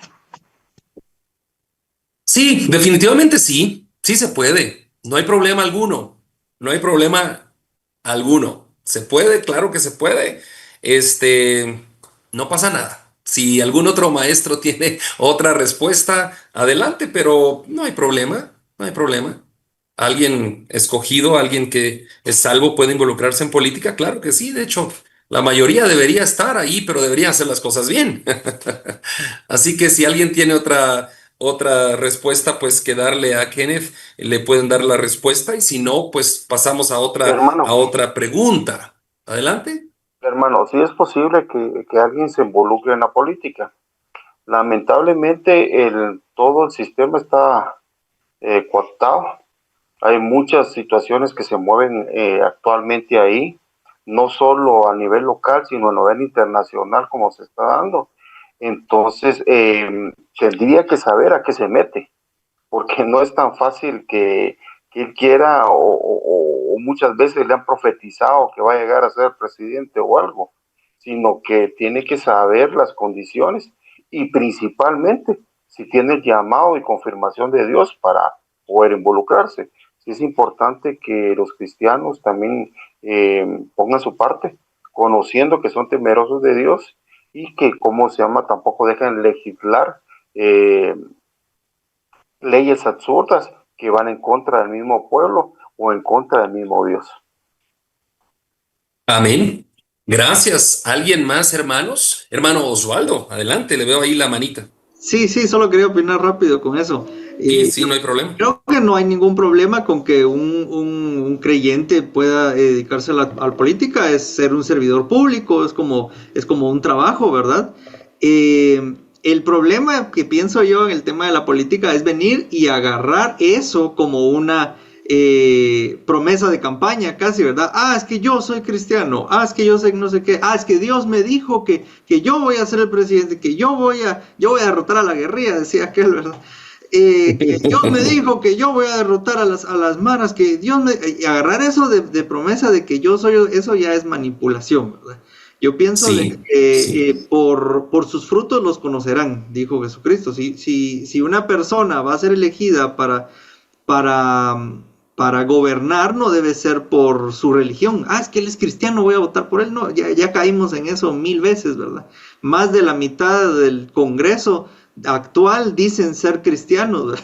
Sí, definitivamente sí, sí se puede, no hay problema alguno, no hay problema alguno, se puede, claro que se puede, no pasa nada. Si algún otro maestro tiene otra respuesta, adelante, pero no hay problema, no hay problema. Alguien escogido, alguien que es salvo puede involucrarse en política, claro que sí, de hecho, la mayoría debería estar ahí, pero debería hacer las cosas bien. Así que si alguien tiene otra respuesta, pues que darle a Kenneth, le pueden dar la respuesta y si no, pues pasamos a otra pregunta. Adelante. Hermano, sí es posible que alguien se involucre en la política. Lamentablemente todo el sistema está coartado. Hay muchas situaciones que se mueven actualmente ahí, no solo a nivel local, sino a nivel internacional como se está dando. Entonces, tendría que saber a qué se mete, porque no es tan fácil que él quiera o muchas veces le han profetizado que va a llegar a ser presidente o algo, sino que tiene que saber las condiciones y principalmente si tiene el llamado y confirmación de Dios para poder involucrarse. Sí es importante que los cristianos también pongan su parte, conociendo que son temerosos de Dios y que, tampoco dejan legislar leyes absurdas que van en contra del mismo pueblo o en contra del mismo Dios. Amén. Gracias. ¿Alguien más, hermanos? Hermano Osvaldo, adelante, le veo ahí la manita. Sí, solo quería opinar rápido con eso. Sí, no hay problema. Creo que no hay ningún problema con que un creyente pueda dedicarse a la política, es ser un servidor público, es como un trabajo, ¿verdad? El problema que pienso yo en el tema de la política es venir y agarrar eso como una promesa de campaña casi, ¿verdad? Es que yo soy cristiano, es que yo sé no sé qué, es que Dios me dijo que yo voy a ser el presidente, que yo voy a derrotar a la guerrilla, decía aquel, ¿verdad? Que Dios me dijo que yo voy a derrotar a las maras, que Dios me... Y agarrar eso de promesa de que yo soy, eso ya es manipulación, ¿verdad? Yo pienso que por sus frutos los conocerán, dijo Jesucristo. Si una persona va a ser elegida para gobernar, no debe ser por su religión. Es que él es cristiano, voy a votar por él. No, ya caímos en eso 1000 veces, ¿verdad? Más de la mitad del Congreso actual dicen ser cristianos.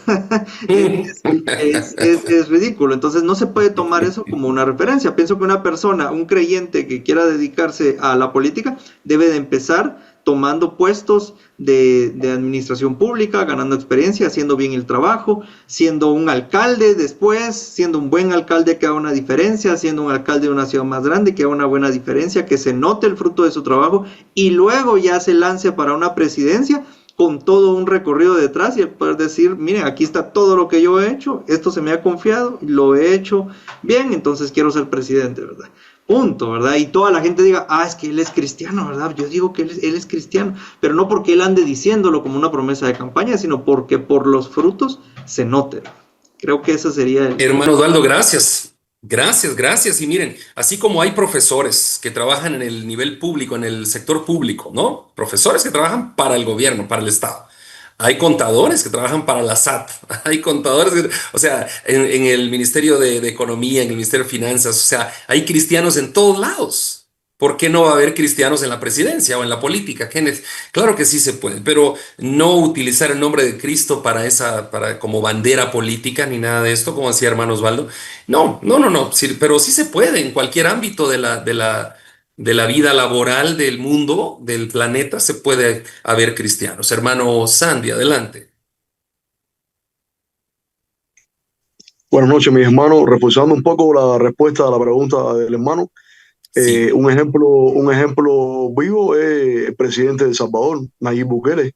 Es ridículo. Entonces no se puede tomar eso como una referencia. Pienso que una persona, un creyente que quiera dedicarse a la política, debe de empezar tomando puestos de administración pública, ganando experiencia, haciendo bien el trabajo, siendo un alcalde después, siendo un buen alcalde que haga una diferencia, siendo un alcalde de una ciudad más grande que haga una buena diferencia, que se note el fruto de su trabajo, y luego ya se lance para una presidencia con todo un recorrido detrás y el poder decir, miren, aquí está todo lo que yo he hecho, esto se me ha confiado, lo he hecho bien, entonces quiero ser presidente, ¿verdad? Punto, ¿verdad? Y toda la gente diga, es que él es cristiano, ¿verdad? Yo digo que él es cristiano, pero no porque él ande diciéndolo como una promesa de campaña, sino porque por los frutos se note. Creo que ese sería el... Hermano Osvaldo, gracias. Gracias. Y miren, así como hay profesores que trabajan en el nivel público, en el sector público, ¿no? Profesores que trabajan para el gobierno, para el Estado. Hay contadores que trabajan para la SAT, hay contadores, o sea, en el Ministerio de Economía, en el Ministerio de Finanzas, o sea, hay cristianos en todos lados. ¿Por qué no va a haber cristianos en la presidencia o en la política, Kenneth? Claro que sí se puede, pero no utilizar el nombre de Cristo para como bandera política ni nada de esto, como decía hermano Osvaldo. No, sí, pero sí se puede en cualquier ámbito de la vida laboral del mundo, del planeta, se puede haber cristianos. Hermano Sandy, adelante. Buenas noches, mis hermanos. Reforzando un poco la respuesta a la pregunta del hermano, Sí. un ejemplo vivo es el presidente de El Salvador, Nayib Bukele.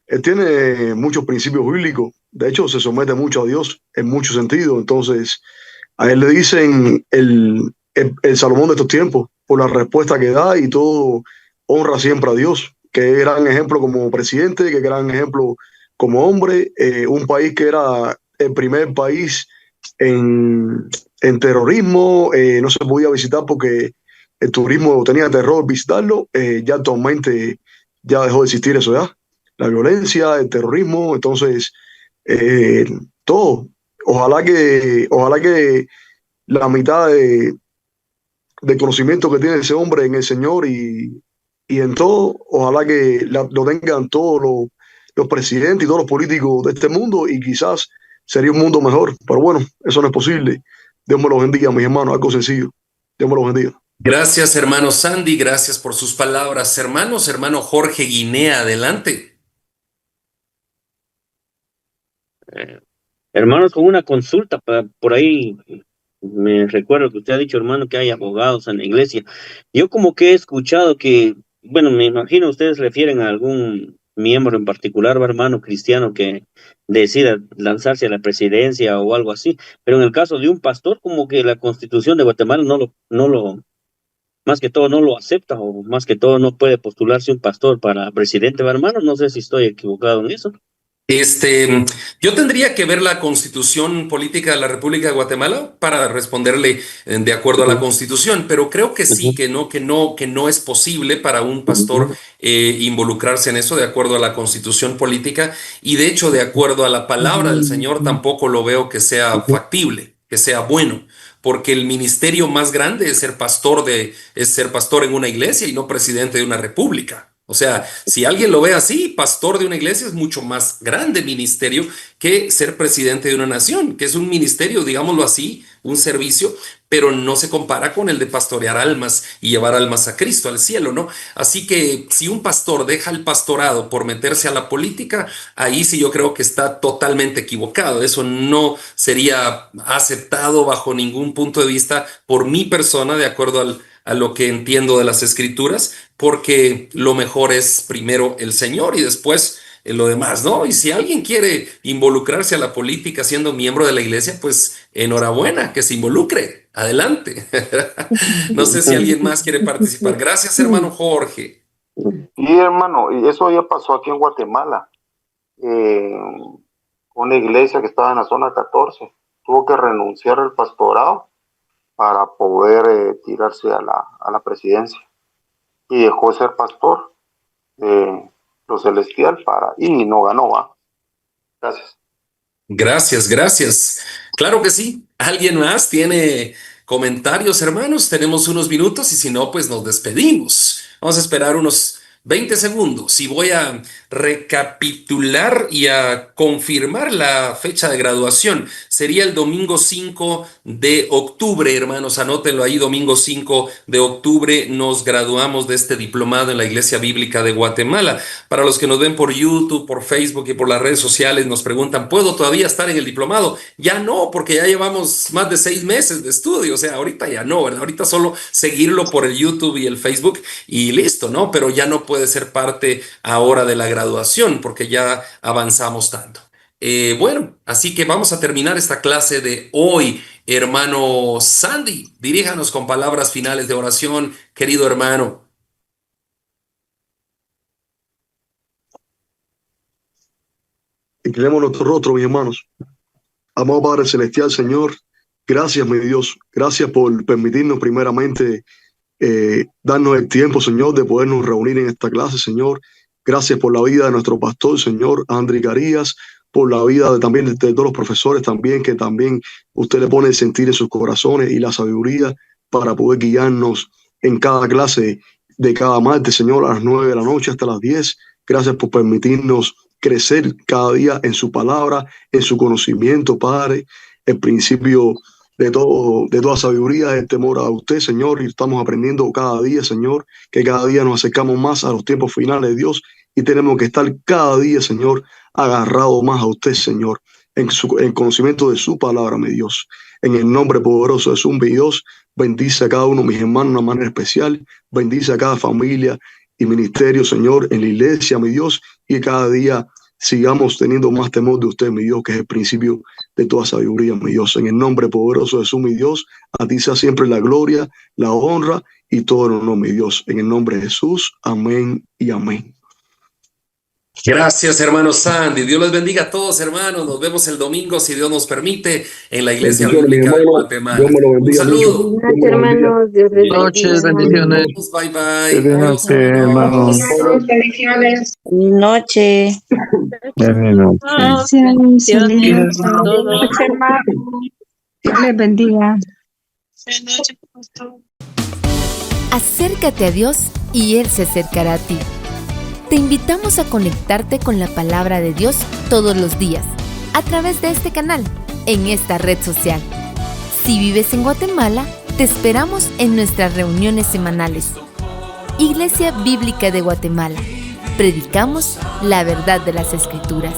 Él tiene muchos principios bíblicos. De hecho, se somete mucho a Dios en muchos sentidos. Entonces, a él le dicen el Salomón de estos tiempos por la respuesta que da y todo, honra siempre a Dios. Qué gran ejemplo como presidente, qué gran ejemplo como hombre. Un país que era el primer país en terrorismo, no se podía visitar porque el turismo tenía terror visitarlo. Ya actualmente ya dejó de existir eso ya. La violencia, el terrorismo, entonces todo. Ojalá que la mitad del conocimiento que tiene ese hombre en el Señor y en todo, ojalá que lo tengan todos los presidentes y todos los políticos de este mundo, y quizás sería un mundo mejor. Pero bueno, eso no es posible. Dios me lo bendiga, mis hermanos, algo sencillo. Dios me lo bendiga. Gracias, hermano Sandy, gracias por sus palabras. Hermano Jorge Guinea, adelante. Hermanos, con una consulta por ahí, me recuerdo que usted ha dicho, hermano, que hay abogados en la iglesia. Yo como que he escuchado que, bueno, me imagino ustedes refieren a algún miembro en particular, hermano cristiano, que decida lanzarse a la presidencia o algo así, pero en el caso de un pastor, como que la Constitución de Guatemala más que todo no lo acepta, o más que todo no puede postularse un pastor para presidente, hermano. No sé si estoy equivocado en eso. Yo tendría que ver la Constitución Política de la República de Guatemala para responderle de acuerdo a la Constitución, pero creo que sí, que no es posible para un pastor involucrarse en eso de acuerdo a la Constitución Política, y de hecho de acuerdo a la palabra del Señor tampoco lo veo que sea factible, que sea bueno, porque el ministerio más grande es ser pastor en una iglesia y no presidente de una república. O sea, si alguien lo ve así, pastor de una iglesia es mucho más grande ministerio que ser presidente de una nación, que es un ministerio, digámoslo así, un servicio, pero no se compara con el de pastorear almas y llevar almas a Cristo, al cielo, ¿no? Así que si un pastor deja el pastorado por meterse a la política, ahí sí yo creo que está totalmente equivocado. Eso no sería aceptado bajo ningún punto de vista por mi persona, de acuerdo a lo que entiendo de las escrituras, porque lo mejor es primero el Señor y después lo demás, ¿no? Y si alguien quiere involucrarse a la política siendo miembro de la iglesia, pues enhorabuena, que se involucre, adelante. No sé si alguien más quiere participar. Gracias, hermano Jorge. Y hermano, y eso ya pasó aquí en Guatemala. Una iglesia que estaba en la zona 14 tuvo que renunciar al pastorado para poder tirarse a la presidencia, y dejó de ser pastor lo celestial y no ganó, ¿va? Gracias. Claro que sí. ¿Alguien más tiene comentarios, hermanos? Tenemos unos minutos y si no, pues nos despedimos. Vamos a esperar unos 20 segundos y voy a recapitular y a confirmar la fecha de graduación. Sería el domingo 5 de octubre, hermanos, anótenlo ahí, domingo 5 de octubre nos graduamos de este diplomado en la Iglesia Bíblica de Guatemala. Para los que nos ven por YouTube, por Facebook y por las redes sociales, nos preguntan, ¿puedo todavía estar en el diplomado? Ya no, porque ya llevamos más de 6 meses de estudio, o sea, ahorita ya no, ¿verdad? Ahorita solo seguirlo por el YouTube y el Facebook y listo, ¿no? Pero ya no puede ser parte ahora de la graduación porque ya avanzamos tanto. Bueno, así que vamos a terminar esta clase de hoy. Hermano Sandy, diríjanos con palabras finales de oración, querido hermano. Inclinemos nuestro rostro, mis hermanos. Amado Padre Celestial, Señor, gracias, mi Dios. Gracias por permitirnos primeramente darnos el tiempo, Señor, de podernos reunir en esta clase, Señor. Gracias por la vida de nuestro pastor, Señor, André Carías, por la vida también de todos los profesores también, que también usted le pone el sentir en sus corazones y la sabiduría para poder guiarnos en cada clase de cada martes, Señor, a las 9 de la noche hasta las 10. Gracias por permitirnos crecer cada día en su palabra, en su conocimiento, Padre. El principio de toda sabiduría es el temor a usted, Señor, y estamos aprendiendo cada día, Señor, que cada día nos acercamos más a los tiempos finales de Dios y tenemos que estar cada día, Señor, agarrado más a usted, Señor, en conocimiento de su palabra, mi Dios. En el nombre poderoso de su Dios, bendice a cada uno de mis hermanos de una manera especial, bendice a cada familia y ministerio, Señor, en la iglesia, mi Dios, y cada día sigamos teniendo más temor de usted, mi Dios, que es el principio de toda sabiduría, mi Dios. En el nombre poderoso de su, mi Dios, a ti sea siempre la gloria, la honra y todo el honor, mi Dios. En el nombre de Jesús, amén y amén. Gracias, hermano Sandy. Dios les bendiga a todos, hermanos. Nos vemos el domingo, si Dios nos permite, en la Iglesia Bíblica de Guatemala. Un saludo. Buenas noches, hermanos. Dios les Noches, bendiga. bendiciones. Bye, bye. Buenas noches, hermanos. Bendiciones. Noche. Gracias, Bendiciones a todos. Dios les bendiga. Acércate a Dios y Él se acercará a ti. Te invitamos a conectarte con la palabra de Dios todos los días, a través de este canal, en esta red social. Si vives en Guatemala, te esperamos en nuestras reuniones semanales. Iglesia Bíblica de Guatemala. Predicamos la verdad de las Escrituras.